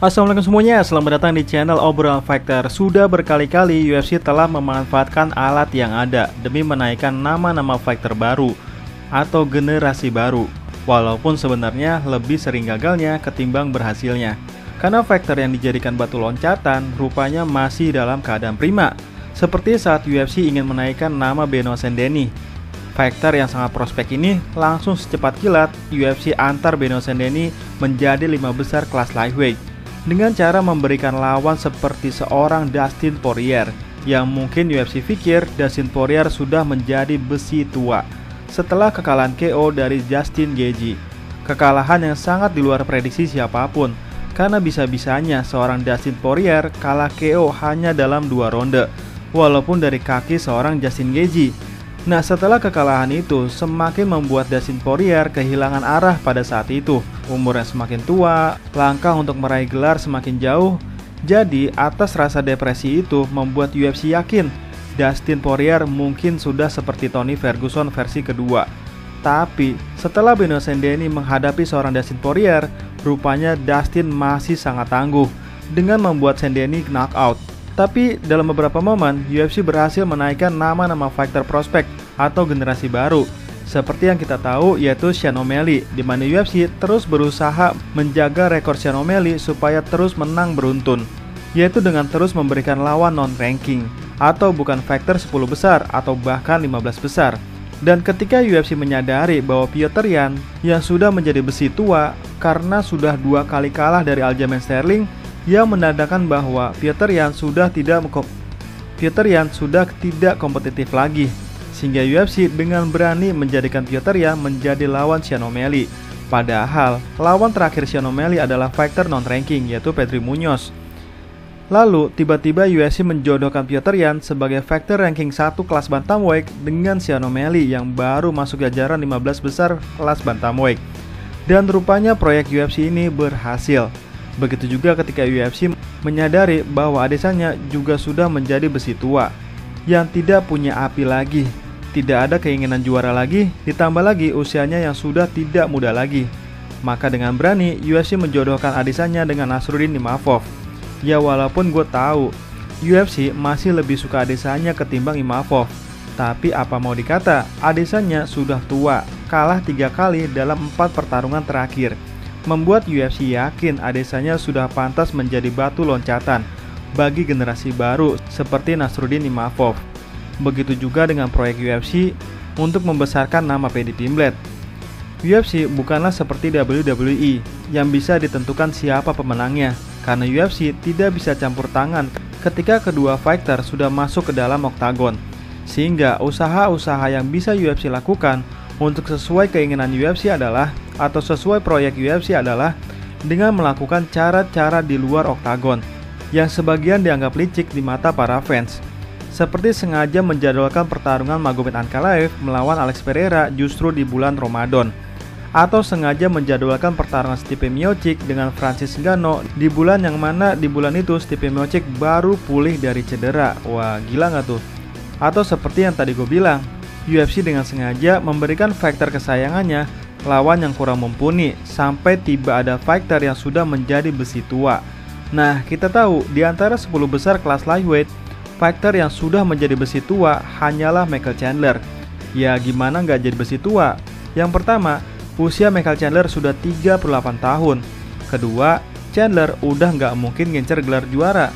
Assalamualaikum semuanya, selamat datang di channel Obrolan Fighter. Sudah berkali-kali UFC telah memanfaatkan alat yang ada demi menaikkan nama-nama fighter baru atau generasi baru, walaupun sebenarnya lebih sering gagalnya ketimbang berhasilnya. Karena fighter yang dijadikan batu loncatan rupanya masih dalam keadaan prima. Seperti saat UFC ingin menaikkan nama Beno Sendeni. Fighter yang sangat prospek ini langsung secepat kilat UFC antar Beno Sendeni menjadi 5 besar kelas lightweight dengan cara memberikan lawan seperti seorang Dustin Poirier yang mungkin UFC pikir Dustin Poirier sudah menjadi besi tua setelah kekalahan KO dari Justin Gaethje. Kekalahan yang sangat di luar prediksi siapapun karena bisa-bisanya seorang Dustin Poirier kalah KO hanya dalam 2 ronde walaupun dari kaki seorang Justin Gaethje. Nah, setelah kekalahan itu semakin membuat Dustin Poirier kehilangan arah pada saat itu. Umurnya semakin tua, langkah untuk meraih gelar semakin jauh. Jadi, atas rasa depresi itu membuat UFC yakin Dustin Poirier mungkin sudah seperti Tony Ferguson versi kedua. Tapi, setelah Beno Sendeni menghadapi seorang Dustin Poirier, rupanya Dustin masih sangat tangguh dengan membuat Sendeni knockout. Tapi dalam beberapa momen, UFC berhasil menaikkan nama-nama fighter prospek atau generasi baru. Seperti yang kita tahu yaitu Sean O'Malley, di mana UFC terus berusaha menjaga rekor Sean O'Malley supaya terus menang beruntun, yaitu dengan terus memberikan lawan non-ranking atau bukan fighter 10 besar atau bahkan 15 besar. Dan ketika UFC menyadari bahwa Petr Yan yang sudah menjadi besi tua karena sudah 2 kali kalah dari Aljamain Sterling, yang menandakan bahwa Petr Yan sudah tidak kompetitif lagi, sehingga UFC dengan berani menjadikan Petr Yan menjadi lawan Sean O'Malley. Padahal lawan terakhir Sean O'Malley adalah fighter non-ranking yaitu Pedro Munhoz. Lalu tiba-tiba UFC menjodohkan Petr Yan sebagai fighter ranking 1 kelas bantamweight dengan Sean O'Malley yang baru masuk jajaran 15 besar kelas bantamweight. Dan rupanya proyek UFC ini berhasil. Begitu juga ketika UFC menyadari bahwa Adesanya juga sudah menjadi besi tua yang tidak punya api lagi, tidak ada keinginan juara lagi, ditambah lagi usianya yang sudah tidak muda lagi. Maka dengan berani UFC menjodohkan Adesanya dengan Nasruddin Imavov. Ya walaupun gue tahu UFC masih lebih suka Adesanya ketimbang Imavov, tapi apa mau dikata, Adesanya sudah tua, kalah 3 kali dalam 4 pertarungan terakhir, membuat UFC yakin Adesanya sudah pantas menjadi batu loncatan bagi generasi baru seperti Nasruddin Imavov. Begitu juga dengan proyek UFC untuk membesarkan nama Paddy Pimblett. UFC bukanlah seperti WWE yang bisa ditentukan siapa pemenangnya, karena UFC tidak bisa campur tangan ketika kedua fighter sudah masuk ke dalam oktagon. Sehingga usaha-usaha yang bisa UFC lakukan untuk sesuai keinginan UFC adalah, atau sesuai proyek UFC adalah, dengan melakukan cara-cara di luar oktagon yang sebagian dianggap licik di mata para fans. Seperti sengaja menjadwalkan pertarungan Magomed Ankalaev melawan Alex Pereira justru di bulan Ramadan, atau sengaja menjadwalkan pertarungan Stipe Miocic dengan Francis Ngannou di bulan yang mana di bulan itu Stipe Miocic baru pulih dari cedera. Wah, gila nggak tuh? Atau seperti yang tadi gue bilang, UFC dengan sengaja memberikan fighter kesayangannya lawan yang kurang mumpuni sampai tiba ada fighter yang sudah menjadi besi tua. Nah, kita tahu di antara 10 besar kelas lightweight, fighter yang sudah menjadi besi tua hanyalah Michael Chandler. Ya gimana nggak jadi besi tua? Yang pertama, usia Michael Chandler sudah 38 tahun. Kedua, Chandler udah nggak mungkin ngincer gelar juara.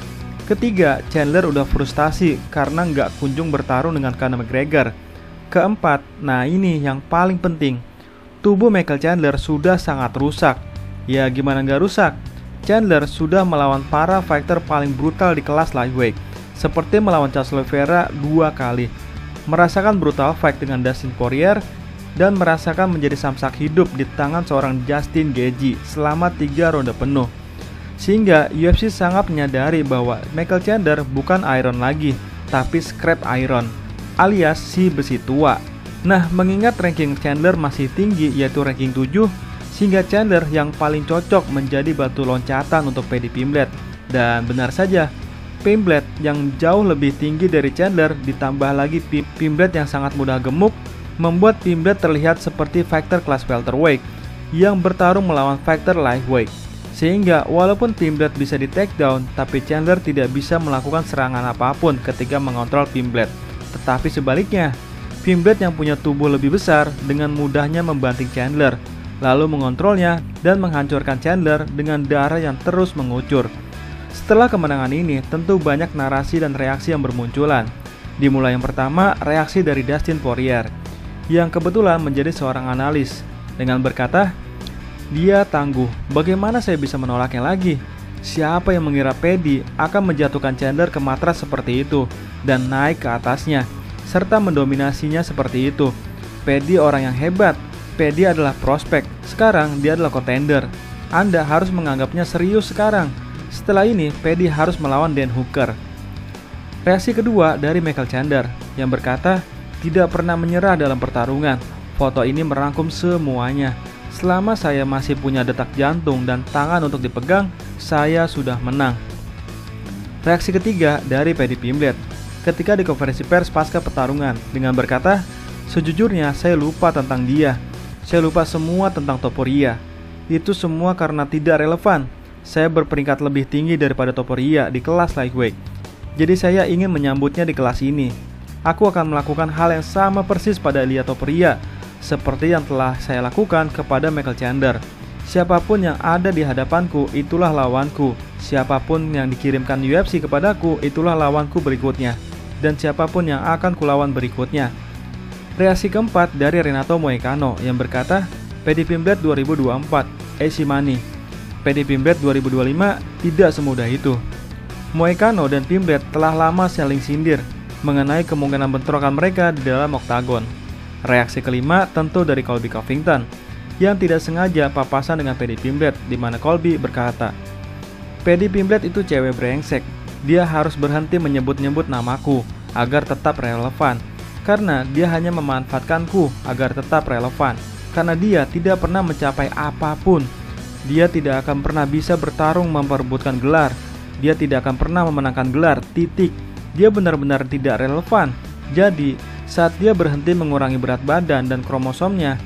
Ketiga, Chandler udah frustasi karena nggak kunjung bertarung dengan Conor McGregor. Keempat, nah ini yang paling penting, tubuh Michael Chandler sudah sangat rusak. Ya gimana nggak rusak? Chandler sudah melawan para fighter paling brutal di kelas lightweight, seperti melawan Charles Oliveira 2 kali, merasakan brutal fight dengan Dustin Poirier, dan merasakan menjadi samsak hidup di tangan seorang Justin Gaethje selama 3 ronde penuh. Sehingga UFC sangat menyadari bahwa Michael Chandler bukan iron lagi, tapi scrap iron, alias si besi tua. Nah, mengingat ranking Chandler masih tinggi yaitu ranking 7, sehingga Chandler yang paling cocok menjadi batu loncatan untuk Paddy Pimblett. Dan benar saja, Pimblett yang jauh lebih tinggi dari Chandler ditambah lagi Pimblett yang sangat mudah gemuk membuat Pimblett terlihat seperti fighter kelas welterweight yang bertarung melawan fighter lightweight. Sehingga walaupun Pimblet bisa di takedown, tapi Chandler tidak bisa melakukan serangan apapun ketika mengontrol Pimblet. Tetapi sebaliknya, Pimblet yang punya tubuh lebih besar dengan mudahnya membanting Chandler, lalu mengontrolnya dan menghancurkan Chandler dengan darah yang terus mengucur. Setelah kemenangan ini, tentu banyak narasi dan reaksi yang bermunculan. Dimulai yang pertama, reaksi dari Dustin Poirier, yang kebetulan menjadi seorang analis, dengan berkata, "Dia tangguh, bagaimana saya bisa menolaknya lagi? Siapa yang mengira Paddy akan menjatuhkan Chandler ke matras seperti itu dan naik ke atasnya, serta mendominasinya seperti itu? Paddy orang yang hebat, Paddy adalah prospek, sekarang dia adalah kontender. Anda harus menganggapnya serius sekarang. Setelah ini, Paddy harus melawan Dan Hooker." Reaksi kedua dari Michael Chandler, yang berkata, "Tidak pernah menyerah dalam pertarungan. Foto ini merangkum semuanya. Selama saya masih punya detak jantung dan tangan untuk dipegang, saya sudah menang." Reaksi ketiga dari Paddy Pimblett ketika di konferensi pers pasca pertarungan dengan berkata, "Sejujurnya saya lupa tentang dia. Saya lupa semua tentang Topuria. Itu semua karena tidak relevan. Saya berperingkat lebih tinggi daripada Topuria di kelas lightweight. Jadi saya ingin menyambutnya di kelas ini. Aku akan melakukan hal yang sama persis pada Ilia Topuria, seperti yang telah saya lakukan kepada Michael Chandler. Siapapun yang ada di hadapanku, itulah lawanku. Siapapun yang dikirimkan UFC kepadaku, itulah lawanku berikutnya. Dan siapapun yang akan kulawan berikutnya." Reaksi keempat dari Renato Moicano yang berkata, "Paddy Pimblett 2024, easy money. Paddy Pimblett 2025 tidak semudah itu." Moicano dan Pimblett telah lama saling sindir mengenai kemungkinan bentrokan mereka di dalam oktagon. Reaksi kelima tentu dari Colby Covington yang tidak sengaja papasan dengan Paddy Pimblett, di mana Colby berkata, "Paddy Pimblett itu cewek brengsek. Dia harus berhenti menyebut-nyebut namaku agar tetap relevan, karena dia hanya memanfaatkanku agar tetap relevan, karena dia tidak pernah mencapai apapun. Dia tidak akan pernah bisa bertarung memperebutkan gelar. Dia tidak akan pernah memenangkan gelar, titik. Dia benar-benar tidak relevan. Jadi, saat dia berhenti mengurangi berat badan dan kromosomnya,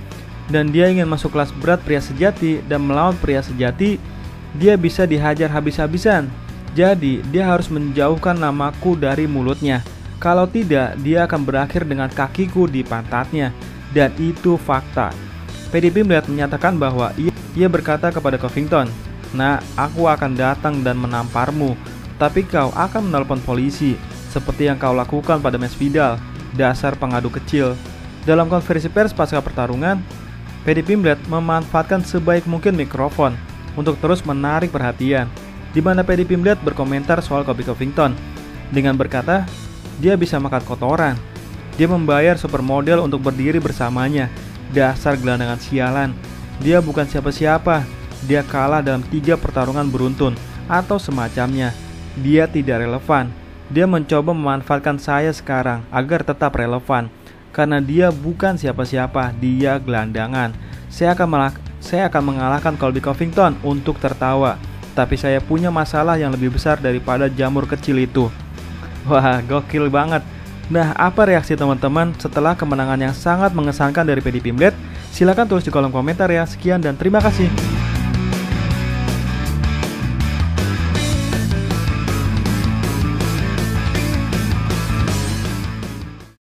dan dia ingin masuk kelas berat pria sejati dan melawan pria sejati, dia bisa dihajar habis-habisan. Jadi, dia harus menjauhkan namaku dari mulutnya. Kalau tidak, dia akan berakhir dengan kakiku di pantatnya. Dan itu fakta." Paddy Pimblett menyatakan bahwa ia berkata kepada Covington, "Nah, aku akan datang dan menamparmu, tapi kau akan menelpon polisi, seperti yang kau lakukan pada Masvidal. Dasar pengadu kecil." Dalam konferensi pers pasca pertarungan, Paddy Pimblett memanfaatkan sebaik mungkin mikrofon untuk terus menarik perhatian, di mana Paddy Pimblett berkomentar soal Colby Covington dengan berkata, "Dia bisa makan kotoran. Dia membayar supermodel untuk berdiri bersamanya. Dasar gelandangan sialan. Dia bukan siapa-siapa. Dia kalah dalam 3 pertarungan beruntun atau semacamnya. Dia tidak relevan. Dia mencoba memanfaatkan saya sekarang agar tetap relevan. Karena dia bukan siapa-siapa, dia gelandangan. Saya akan mengalahkan Colby Covington untuk tertawa. Tapi saya punya masalah yang lebih besar daripada jamur kecil itu." Wah, gokil banget. Nah, apa reaksi teman-teman setelah kemenangan yang sangat mengesankan dari Paddy Pimblett? Silahkan tulis di kolom komentar ya. Sekian dan terima kasih.